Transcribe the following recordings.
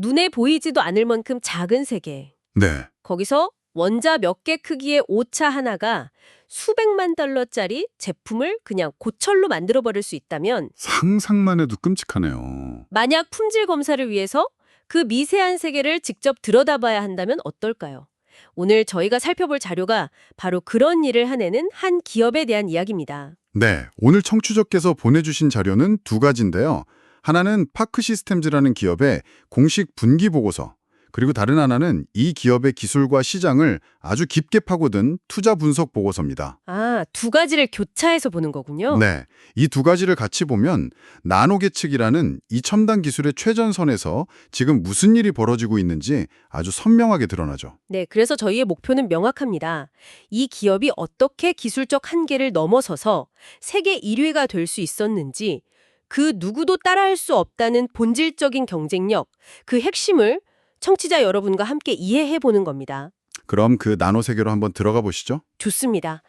눈에 보이지도 않을 만큼 작은 세계. 네, 거기서 원자 몇 개 크기의 오차 하나가 수백만 달러짜리 제품을 그냥 고철로 만들어버릴 수 있다면 상상만 해도 끔찍하네요. 만약 품질 검사를 위해서 그 미세한 세계를 직접 들여다봐야 한다면 어떨까요? 오늘 저희가 살펴볼 자료가 바로 그런 일을 해내는 한 기업에 대한 이야기입니다. 네, 오늘 청취자께서 보내주신 자료는 두 가지인데요. 하나는 파크 시스템즈라는 기업의 공식 분기 보고서, 그리고 다른 하나는 이 기업의 기술과 시장을 아주 깊게 파고든 투자 분석 보고서입니다. 아, 두 가지를 교차해서 보는 거군요. 네, 이 두 가지를 같이 보면 나노 계측이라는 이 첨단 기술의 최전선에서 지금 무슨 일이 벌어지고 있는지 아주 선명하게 드러나죠. 네, 그래서 저희의 목표는 명확합니다. 이 기업이 어떻게 기술적 한계를 넘어서서 세계 1위가 될 수 있었는지, 그 누구도 따라할 수 없다는 본질적인 경쟁력, 그 핵심을 청취자 여러분과 함께 이해해 보는 겁니다. 그럼 그 나노 세계로 한번 들어가 보시죠. 좋습니다.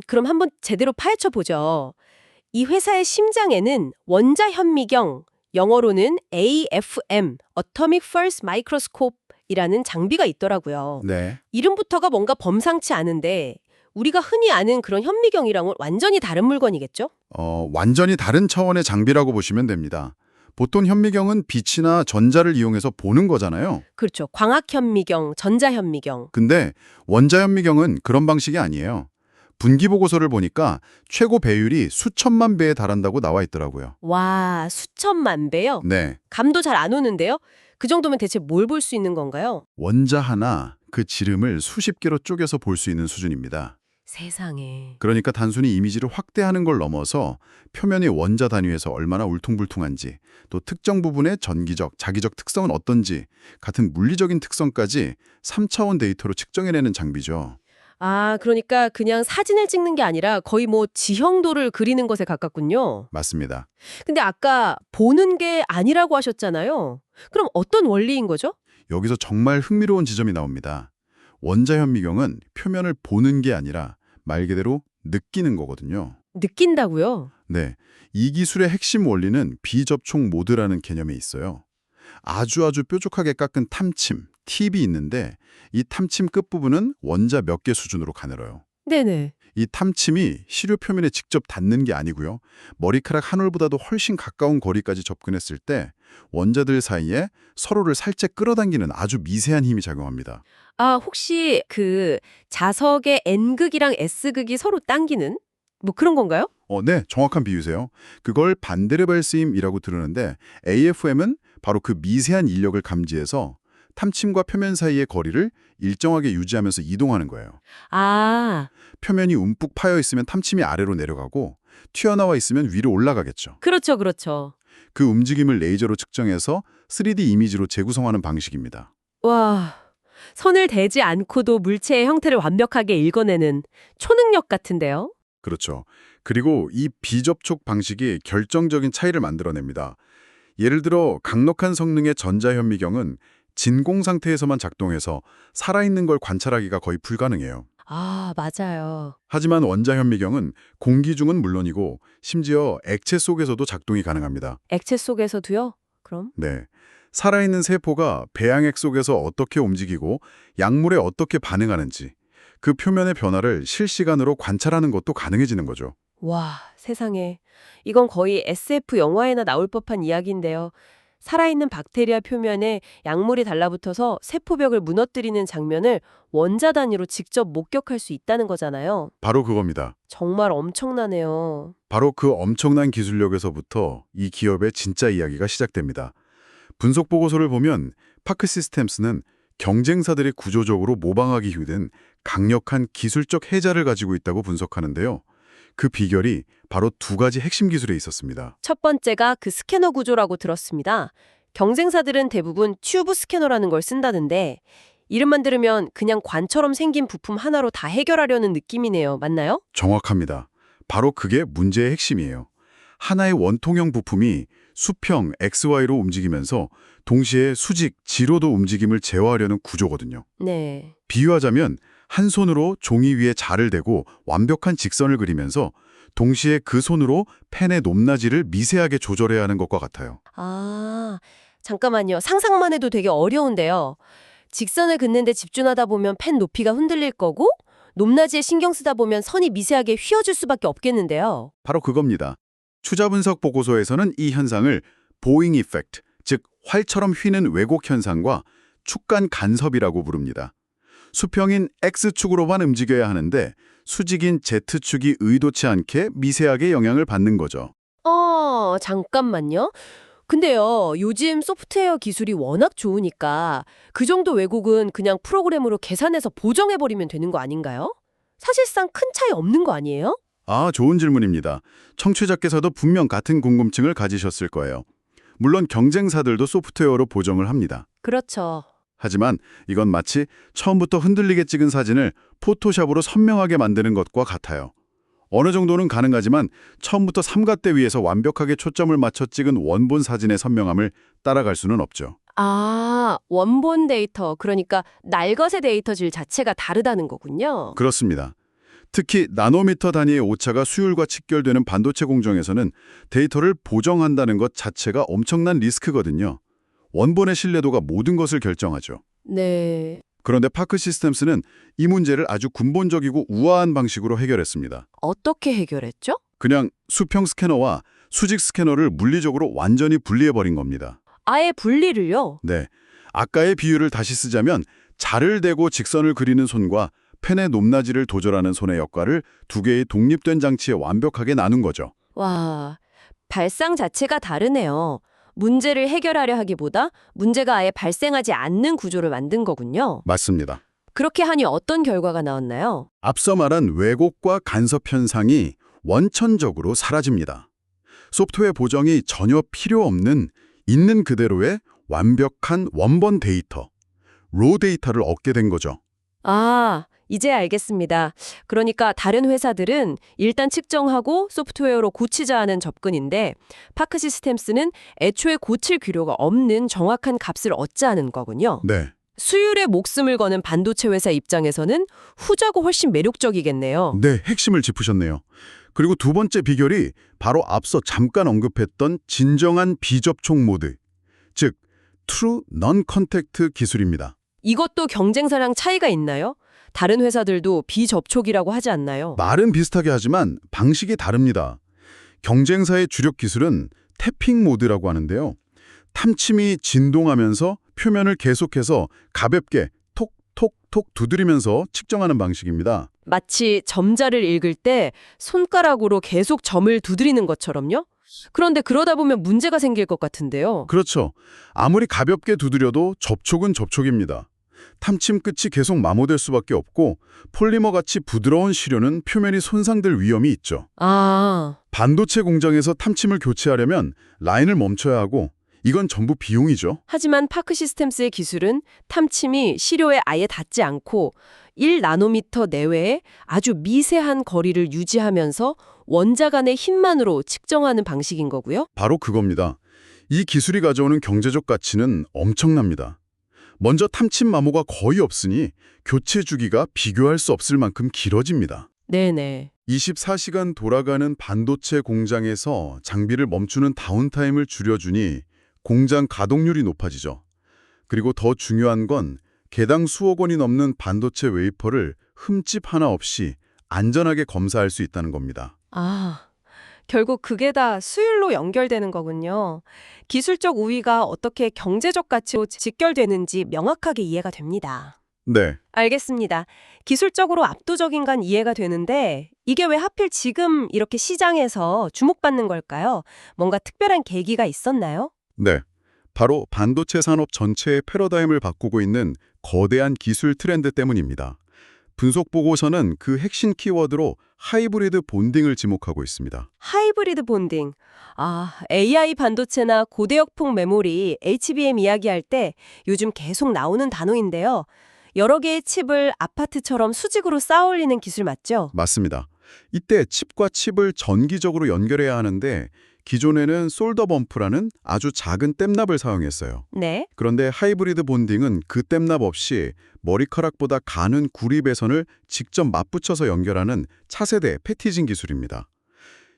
그럼 한번 제대로 파헤쳐 보죠. 이 회사의 심장에는 원자 현미경, 영어로는 AFM, Atomic Force Microscope이라는 장비가 있더라고요. 네. 이름부터가 뭔가 범상치 않은데 우리가 흔히 아는 그런 현미경이랑은 완전히 다른 물건이겠죠? 완전히 다른 차원의 장비라고 보시면 됩니다. 보통 현미경은 빛이나 전자를 이용해서 보는 거잖아요. 그렇죠. 광학 현미경, 전자 현미경. 근데 원자 현미경은 그런 방식이 아니에요. 분기 보고서를 보니까 최고 배율이 수천만 배에 달한다고 나와 있더라고요. 와, 수천만 배요? 네. 감도 잘 안 오는데요? 그 정도면 대체 뭘 볼 수 있는 건가요? 원자 하나, 그 지름을 수십 개로 쪼개서 볼 수 있는 수준입니다. 세상에. 그러니까 단순히 이미지를 확대하는 걸 넘어서 표면이 원자 단위에서 얼마나 울퉁불퉁한지, 또 특정 부분의 전기적, 자기적 특성은 어떤지 같은 물리적인 특성까지 3차원 데이터로 측정해내는 장비죠. 아, 그러니까 그냥 사진을 찍는 게 아니라 거의 뭐 지형도를 그리는 것에 가깝군요. 맞습니다. 근데 아까 보는 게 아니라고 하셨잖아요. 그럼 어떤 원리인 거죠? 여기서 정말 흥미로운 지점이 나옵니다. 원자 현미경은 표면을 보는 게 아니라 말 그대로 느끼는 거거든요. 느낀다고요? 네, 이 기술의 핵심 원리는 비접촉 모드라는 개념에 있어요. 아주 뾰족하게 깎은 탐침, 팁이 있는데 이 탐침 끝부분은 원자 몇 개 수준으로 가늘어요. 네네. 이 탐침이 시료 표면에 직접 닿는 게 아니고요. 머리카락 한 올보다도 훨씬 가까운 거리까지 접근했을 때 원자들 사이에 서로를 살짝 끌어당기는 아주 미세한 힘이 작용합니다. 아, 혹시 그 자석의 N극이랑 S극이 서로 당기는? 뭐 그런 건가요? 네, 정확한 비유세요. 그걸 반데르발스임이라고 들으는데 AFM은 바로 그 미세한 인력을 감지해서 탐침과 표면 사이의 거리를 일정하게 유지하면서 이동하는 거예요. 아, 표면이 움푹 파여 있으면 탐침이 아래로 내려가고 튀어나와 있으면 위로 올라가겠죠. 그렇죠, 그렇죠. 그 움직임을 레이저로 측정해서 3D 이미지로 재구성하는 방식입니다. 와, 손을 대지 않고도 물체의 형태를 완벽하게 읽어내는 초능력 같은데요? 그렇죠. 그리고 이 비접촉 방식이 결정적인 차이를 만들어냅니다. 예를 들어 강력한 성능의 전자현미경은 진공 상태에서만 작동해서 살아있는 걸 관찰하기가 거의 불가능해요. 아, 맞아요. 하지만 원자현미경은 공기 중은 물론이고 심지어 액체 속에서도 작동이 가능합니다. 액체 속에서도요? 그럼? 네. 살아있는 세포가 배양액 속에서 어떻게 움직이고 약물에 어떻게 반응하는지 그 표면의 변화를 실시간으로 관찰하는 것도 가능해지는 거죠. 와, 세상에. 이건 거의 SF 영화에나 나올 법한 이야기인데요. 살아있는 박테리아 표면에 약물이 달라붙어서 세포벽을 무너뜨리는 장면을 원자 단위로 직접 목격할 수 있다는 거잖아요. 바로 그겁니다. 정말 엄청나네요. 바로 그 엄청난 기술력에서부터 이 기업의 진짜 이야기가 시작됩니다. 분석 보고서를 보면 파크 시스템스는 경쟁사들이 구조적으로 모방하기 힘든 강력한 기술적 해자를 가지고 있다고 분석하는데요. 그 비결이 바로 두 가지 핵심 기술에 있었습니다. 첫 번째가 그 스캐너 구조라고 들었습니다. 경쟁사들은 대부분 튜브 스캐너라는 걸 쓴다는데 이름만 들으면 그냥 관처럼 생긴 부품 하나로 다 해결하려는 느낌이네요. 맞나요? 정확합니다. 바로 그게 문제의 핵심이에요. 하나의 원통형 부품이 수평 XY로 움직이면서 동시에 수직, 지로도 움직임을 제어하려는 구조거든요. 네. 비유하자면 한 손으로 종이 위에 자를 대고 완벽한 직선을 그리면서 동시에 그 손으로 펜의 높낮이를 미세하게 조절해야 하는 것과 같아요. 아, 잠깐만요. 상상만 해도 되게 어려운데요. 직선을 긋는데 집중하다 보면 펜 높이가 흔들릴 거고 높낮이에 신경 쓰다 보면 선이 미세하게 휘어질 수밖에 없겠는데요. 바로 그겁니다. 추자 분석 보고서에서는 이 현상을 보잉 이펙트, 즉 활처럼 휘는 왜곡 현상과 축간 간섭이라고 부릅니다. 수평인 X축으로만 움직여야 하는데 수직인 Z축이 의도치 않게 미세하게 영향을 받는 거죠. 잠깐만요. 근데요, 요즘 소프트웨어 기술이 워낙 좋으니까 그 정도 왜곡은 그냥 프로그램으로 계산해서 보정해버리면 되는 거 아닌가요? 사실상 큰 차이 없는 거 아니에요? 아, 좋은 질문입니다. 청취자께서도 분명 같은 궁금증을 가지셨을 거예요. 물론 경쟁사들도 소프트웨어로 보정을 합니다. 그렇죠. 하지만 이건 마치 처음부터 흔들리게 찍은 사진을 포토샵으로 선명하게 만드는 것과 같아요. 어느 정도는 가능하지만 처음부터 삼각대 위에서 완벽하게 초점을 맞춰 찍은 원본 사진의 선명함을 따라갈 수는 없죠. 원본 데이터, 그러니까 날것의 데이터 질 자체가 다르다는 거군요. 그렇습니다. 특히 나노미터 단위의 오차가 수율과 직결되는 반도체 공정에서는 데이터를 보정한다는 것 자체가 엄청난 리스크거든요. 원본의 신뢰도가 모든 것을 결정하죠. 네. 그런데 파크 시스템스는 이 문제를 아주 근본적이고 우아한 방식으로 해결했습니다. 어떻게 해결했죠? 그냥 수평 스캐너와 수직 스캐너를 물리적으로 완전히 분리해버린 겁니다. 아예 분리를요? 네, 아까의 비유를 다시 쓰자면 자를 대고 직선을 그리는 손과 펜의 높낮이를 조절하는 손의 역할을 두 개의 독립된 장치에 완벽하게 나눈 거죠. 와, 발상 자체가 다르네요. 문제를 해결하려 하기보다 문제가 아예 발생하지 않는 구조를 만든 거군요. 맞습니다. 그렇게 하니 어떤 결과가 나왔나요? 앞서 말한 왜곡과 간섭 현상이 원천적으로 사라집니다. 소프트웨어 보정이 전혀 필요 없는 있는 그대로의 완벽한 원본 데이터, 로 데이터를 얻게 된 거죠. 이제 알겠습니다. 그러니까 다른 회사들은 일단 측정하고 소프트웨어로 고치자 하는 접근인데 파크 시스템스는 애초에 고칠 필요가 없는 정확한 값을 얻자 하는 거군요. 네, 수율에 목숨을 거는 반도체 회사 입장에서는 후자가 훨씬 매력적이겠네요. 네, 핵심을 짚으셨네요. 그리고 두 번째 비결이 바로 앞서 잠깐 언급했던 진정한 비접촉 모드, 즉 True Non-Contact 기술입니다. 이것도 경쟁사랑 차이가 있나요? 다른 회사들도 비접촉이라고 하지 않나요? 말은 비슷하게 하지만 방식이 다릅니다. 경쟁사의 주력 기술은 태핑 모드라고 하는데요. 탐침이 진동하면서 표면을 계속해서 가볍게 톡톡톡 두드리면서 측정하는 방식입니다. 마치 점자를 읽을 때 손가락으로 계속 점을 두드리는 것처럼요? 그런데 그러다 보면 문제가 생길 것 같은데요. 그렇죠. 아무리 가볍게 두드려도 접촉은 접촉입니다. 탐침 끝이 계속 마모될 수밖에 없고 폴리머같이 부드러운 시료는 표면이 손상될 위험이 있죠. 반도체 공장에서 탐침을 교체하려면 라인을 멈춰야 하고 이건 전부 비용이죠. 하지만 파크 시스템스의 기술은 탐침이 시료에 아예 닿지 않고 1나노미터 내외에 아주 미세한 거리를 유지하면서 원자 간의 힘만으로 측정하는 방식인 거고요. 바로 그겁니다. 이 기술이 가져오는 경제적 가치는 엄청납니다. 먼저 탐침 마모가 거의 없으니 교체 주기가 비교할 수 없을 만큼 길어집니다. 네네. 24시간 돌아가는 반도체 공장에서 장비를 멈추는 다운타임을 줄여주니 공장 가동률이 높아지죠. 그리고 더 중요한 건 개당 수억 원이 넘는 반도체 웨이퍼를 흠집 하나 없이 안전하게 검사할 수 있다는 겁니다. 결국 그게 다 수율로 연결되는 거군요. 기술적 우위가 어떻게 경제적 가치로 직결되는지 명확하게 이해가 됩니다. 네, 알겠습니다. 기술적으로 압도적인 건 이해가 되는데 이게 왜 하필 지금 이렇게 시장에서 주목받는 걸까요? 뭔가 특별한 계기가 있었나요? 네. 바로 반도체 산업 전체의 패러다임을 바꾸고 있는 거대한 기술 트렌드 때문입니다. 분석 보고서는 그 핵심 키워드로 하이브리드 본딩을 지목하고 있습니다. 하이브리드 본딩. AI 반도체나 고대역폭 메모리, HBM 이야기할 때 요즘 계속 나오는 단어인데요. 여러 개의 칩을 아파트처럼 수직으로 쌓아 올리는 기술 맞죠? 맞습니다. 이때 칩과 칩을 전기적으로 연결해야 하는데 기존에는 솔더 범프라는 아주 작은 댐납을 사용했어요. 네. 그런데 하이브리드 본딩은 그 댐납 없이 머리카락보다 가는 구리 배선을 직접 맞붙여서 연결하는 차세대 패티징 기술입니다.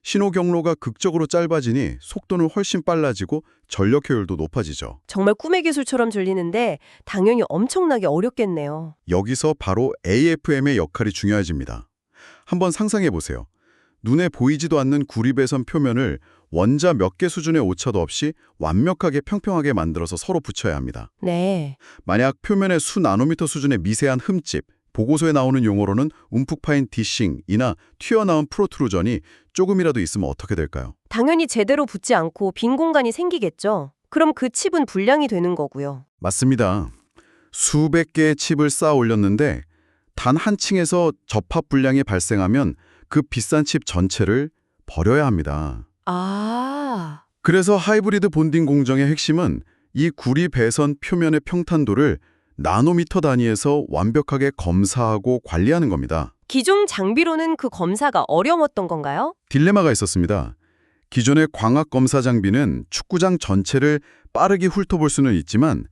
신호 경로가 극적으로 짧아지니 속도는 훨씬 빨라지고 전력 효율도 높아지죠. 정말 꿈의 기술처럼 들리는데 당연히 엄청나게 어렵겠네요. 여기서 바로 AFM의 역할이 중요해집니다. 한번 상상해 보세요. 눈에 보이지도 않는 구리배선 표면을 원자 몇 개 수준의 오차도 없이 완벽하게 평평하게 만들어서 서로 붙여야 합니다. 네. 만약 표면에 수 나노미터 수준의 미세한 흠집, 보고서에 나오는 용어로는 움푹 파인 디싱이나 튀어나온 프로트루전이 조금이라도 있으면 어떻게 될까요? 당연히 제대로 붙지 않고 빈 공간이 생기겠죠. 그럼 그 칩은 불량이 되는 거고요. 맞습니다. 수백 개의 칩을 쌓아 올렸는데 단 한 층에서 접합 불량이 발생하면 그 비싼 칩 전체를 버려야 합니다. 아, 그래서 하이브리드 본딩 공정의 핵심은 이 구리 배선 표면의 평탄도를 나노미터 단위에서 완벽하게 검사하고 관리하는 겁니다. 기존 장비로는 그 검사가 어려웠던 건가요? 딜레마가 있었습니다. 기존의 광학 검사 장비는 축구장 전체를 빠르게 훑어볼 수는 있지만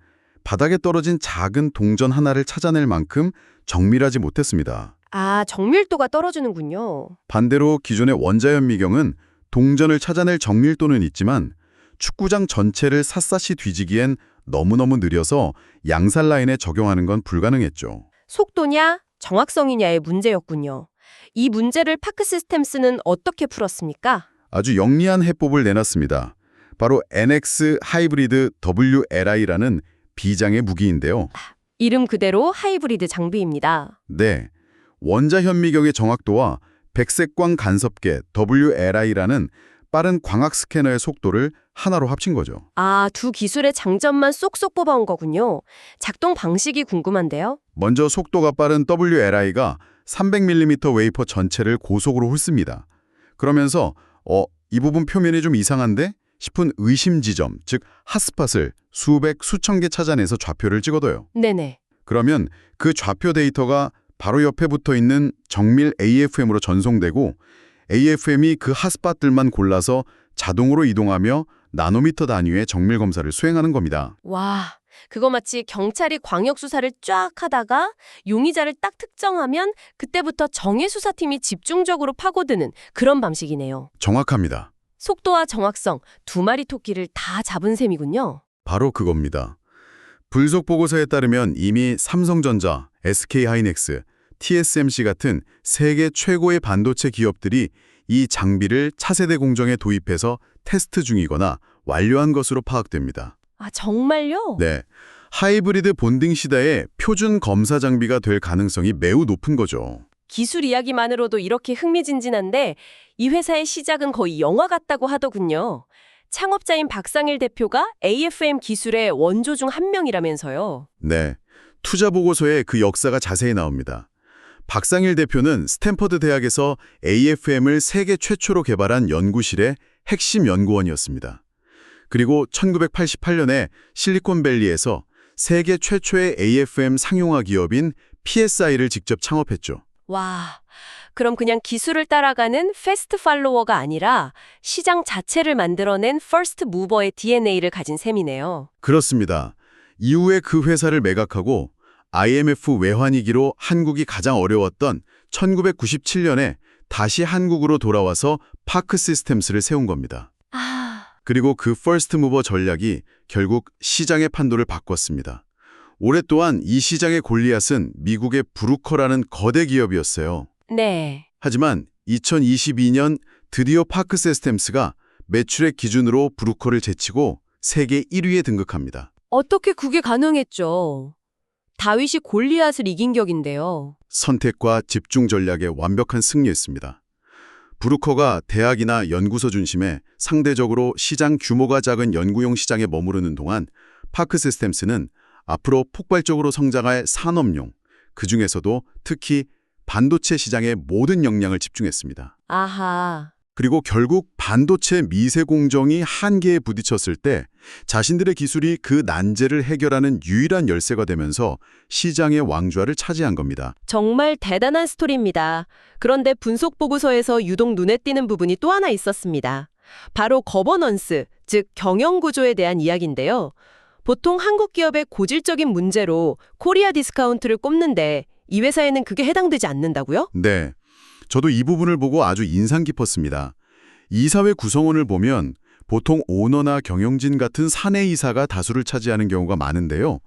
바닥에 떨어진 작은 동전 하나를 찾아낼 만큼 정밀하지 못했습니다. 아, 정밀도가 떨어지는군요. 반대로 기존의 원자현미경은 동전을 찾아낼 정밀도는 있지만 축구장 전체를 샅샅이 뒤지기엔 너무너무 느려서 양산 라인에 적용하는 건 불가능했죠. 속도냐, 정확성이냐의 문제였군요. 이 문제를 파크 시스템스는 어떻게 풀었습니까? 아주 영리한 해법을 내놨습니다. 바로 NX 하이브리드 WLI라는 비장의 무기인데요. 이름 그대로 하이브리드 장비입니다. 네, 원자현미경의 정확도와 백색광 간섭계 WLI라는 빠른 광학 스캐너의 속도를 하나로 합친 거죠. 아, 두 기술의 장점만 쏙쏙 뽑아온 거군요. 작동 방식이 궁금한데요. 먼저 속도가 빠른 WLI가 300mm 웨이퍼 전체를 고속으로 훑습니다. 그러면서 이 부분 표면이 좀 이상한데? 싶은 의심 지점, 즉 핫스팟을 수백, 수천 개 찾아내서 좌표를 찍어둬요. 네네. 그러면 그 좌표 데이터가 바로 옆에 붙어 있는 정밀 AFM으로 전송되고 AFM이 그 핫스팟들만 골라서 자동으로 이동하며 나노미터 단위의 정밀 검사를 수행하는 겁니다. 와, 그거 마치 경찰이 광역 수사를 쫙 하다가 용의자를 딱 특정하면 그때부터 정예 수사팀이 집중적으로 파고드는 그런 방식이네요. 정확합니다. 속도와 정확성, 두 마리 토끼를 다 잡은 셈이군요. 바로 그겁니다. 불속 보고서에 따르면 이미 삼성전자, SK하이닉스, TSMC 같은 세계 최고의 반도체 기업들이 이 장비를 차세대 공정에 도입해서 테스트 중이거나 완료한 것으로 파악됩니다. 아, 정말요? 네, 하이브리드 본딩 시대의 표준 검사 장비가 될 가능성이 매우 높은 거죠. 기술 이야기만으로도 이렇게 흥미진진한데 이 회사의 시작은 거의 영화 같다고 하더군요. 창업자인 박상일 대표가 AFM 기술의 원조 중 한 명이라면서요. 네, 투자 보고서에 그 역사가 자세히 나옵니다. 박상일 대표는 스탠퍼드 대학에서 AFM을 세계 최초로 개발한 연구실의 핵심 연구원이었습니다. 그리고 1988년에 실리콘밸리에서 세계 최초의 AFM 상용화 기업인 PSI를 직접 창업했죠. 와, 그럼 그냥 기술을 따라가는 패스트 팔로워가 아니라 시장 자체를 만들어낸 퍼스트 무버의 DNA를 가진 셈이네요. 그렇습니다. 이후에 그 회사를 매각하고 IMF 외환위기로 한국이 가장 어려웠던 1997년에 다시 한국으로 돌아와서 파크 시스템스를 세운 겁니다. 아, 그리고 그 퍼스트 무버 전략이 결국 시장의 판도를 바꿨습니다. 오랫동안 이 시장의 골리앗은 미국의 브루커라는 거대 기업이었어요. 네. 하지만 2022년 드디어 파크 시스템스가 매출액 기준으로 브루커를 제치고 세계 1위에 등극합니다. 어떻게 그게 가능했죠? 다윗이 골리앗을 이긴 격인데요. 선택과 집중 전략의 완벽한 승리였습니다. 브루커가 대학이나 연구소 중심에 상대적으로 시장 규모가 작은 연구용 시장에 머무르는 동안 파크 시스템스는 앞으로 폭발적으로 성장할 산업용, 그중에서도 특히 반도체 시장에 모든 역량을 집중했습니다. 아하. 그리고 결국 반도체 미세 공정이 한계에 부딪혔을 때 자신들의 기술이 그 난제를 해결하는 유일한 열쇠가 되면서 시장의 왕좌를 차지한 겁니다. 정말 대단한 스토리입니다. 그런데 분석 보고서에서 유독 눈에 띄는 부분이 또 하나 있었습니다. 바로 거버넌스, 즉 경영 구조에 대한 이야기인데요. 보통 한국 기업의 고질적인 문제로 코리아 디스카운트를 꼽는데 이 회사에는 그게 해당되지 않는다고요? 네, 저도 이 부분을 보고 아주 인상 깊었습니다. 이사회 구성원을 보면 보통 오너나 경영진 같은 사내이사가 다수를 차지하는 경우가 많은데요.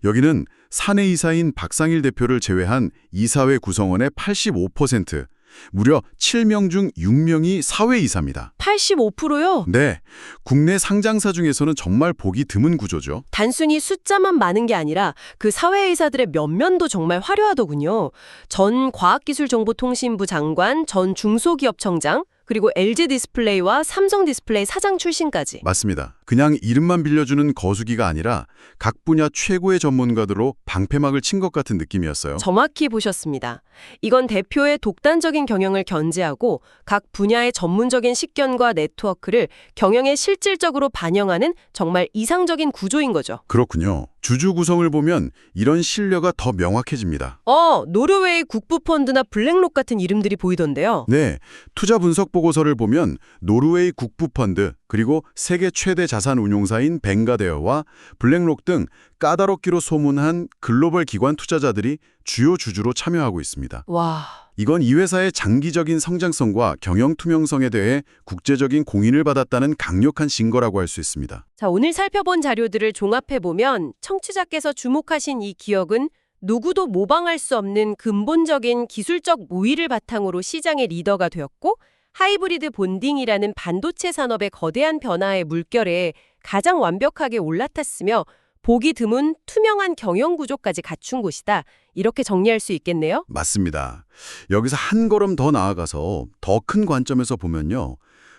여기는 사내이사인 박상일 대표를 제외한 이사회 구성원의 85%, 무려 7명 중 6명이 사회이사입니다. 85%요? 네, 국내 상장사 중에서는 정말 보기 드문 구조죠. 단순히 숫자만 많은 게 아니라 그 사회이사들의 면면도 정말 화려하더군요. 전 과학기술정보통신부 장관, 전 중소기업청장, 그리고 LG디스플레이와 삼성디스플레이 사장 출신까지. 맞습니다. 그냥 이름만 빌려주는 거수기가 아니라 각 분야 최고의 전문가들로 방패막을 친 것 같은 느낌이었어요. 정확히 보셨습니다. 이건 대표의 독단적인 경영을 견제하고 각 분야의 전문적인 식견과 네트워크를 경영에 실질적으로 반영하는 정말 이상적인 구조인 거죠. 그렇군요. 주주 구성을 보면 이런 신뢰가 더 명확해집니다. 노르웨이 국부펀드나 블랙록 같은 이름들이 보이던데요. 네, 투자 분석 보고서를 보면 노르웨이 국부펀드 그리고 세계 최대 자산 운용사인 벵가데어와 블랙록 등 까다롭기로 소문한 글로벌 기관 투자자들이 주요 주주로 참여하고 있습니다. 와, 이건 이 회사의 장기적인 성장성과 경영 투명성에 대해 국제적인 공인을 받았다는 강력한 증거라고 할 수 있습니다. 자, 오늘 살펴본 자료들을 종합해보면 청취자께서 주목하신 이 기업은 누구도 모방할 수 없는 근본적인 기술적 모의를 바탕으로 시장의 리더가 되었고 하이브리드 본딩이라는 반도체 산업의 거대한 변화의 물결에 가장 완벽하게 올라탔으며 보기 드문 투명한 경영 구조까지 갖춘 곳이다. 이렇게 정리할 수 있겠네요. 맞습니다. 여기서 한 걸음 더 나아가서 더 큰 관점에서 보면요.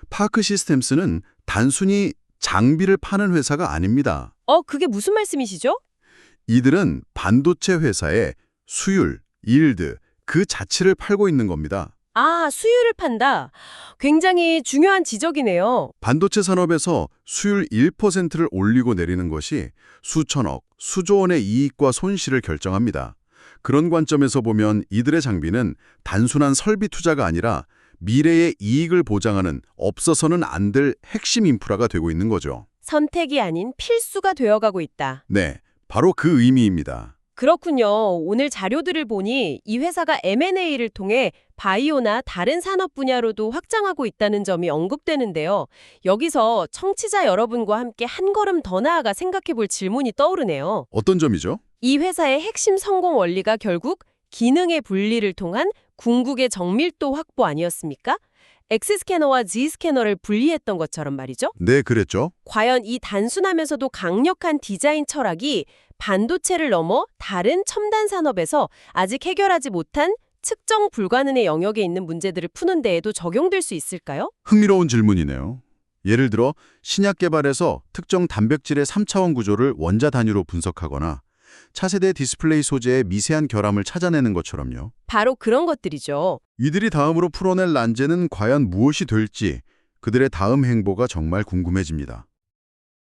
파크 시스템스는 단순히 장비를 파는 회사가 아닙니다. 그게 무슨 말씀이시죠? 이들은 반도체 회사의 수율, 일드, 그 자체를 팔고 있는 겁니다. 아, 수율을 판다. 굉장히 중요한 지적이네요. 반도체 산업에서 수율 1%를 올리고 내리는 것이 수천억, 수조 원의 이익과 손실을 결정합니다. 그런 관점에서 보면 이들의 장비는 단순한 설비 투자가 아니라 미래의 이익을 보장하는 없어서는 안 될 핵심 인프라가 되고 있는 거죠. 선택이 아닌 필수가 되어가고 있다. 네, 바로 그 의미입니다. 그렇군요. 오늘 자료들을 보니 이 회사가 M&A를 통해 바이오나 다른 산업 분야로도 확장하고 있다는 점이 언급되는데요. 여기서 청취자 여러분과 함께 한 걸음 더 나아가 생각해 볼 질문이 떠오르네요. 어떤 점이죠? 이 회사의 핵심 성공 원리가 결국 기능의 분리를 통한 궁극의 정밀도 확보 아니었습니까? X스캐너와 Z스캐너를 분리했던 것처럼 말이죠. 네, 그랬죠. 과연 이 단순하면서도 강력한 디자인 철학이 반도체를 넘어 다른 첨단 산업에서 아직 해결하지 못한 측정 불가능의 영역에 있는 문제들을 푸는 데에도 적용될 수 있을까요? 흥미로운 질문이네요. 예를 들어 신약 개발에서 특정 단백질의 3차원 구조를 원자 단위로 분석하거나 차세대 디스플레이 소재의 미세한 결함을 찾아내는 것처럼요. 바로 그런 것들이죠. 이들이 다음으로 풀어낼 난제는 과연 무엇이 될지 그들의 다음 행보가 정말 궁금해집니다.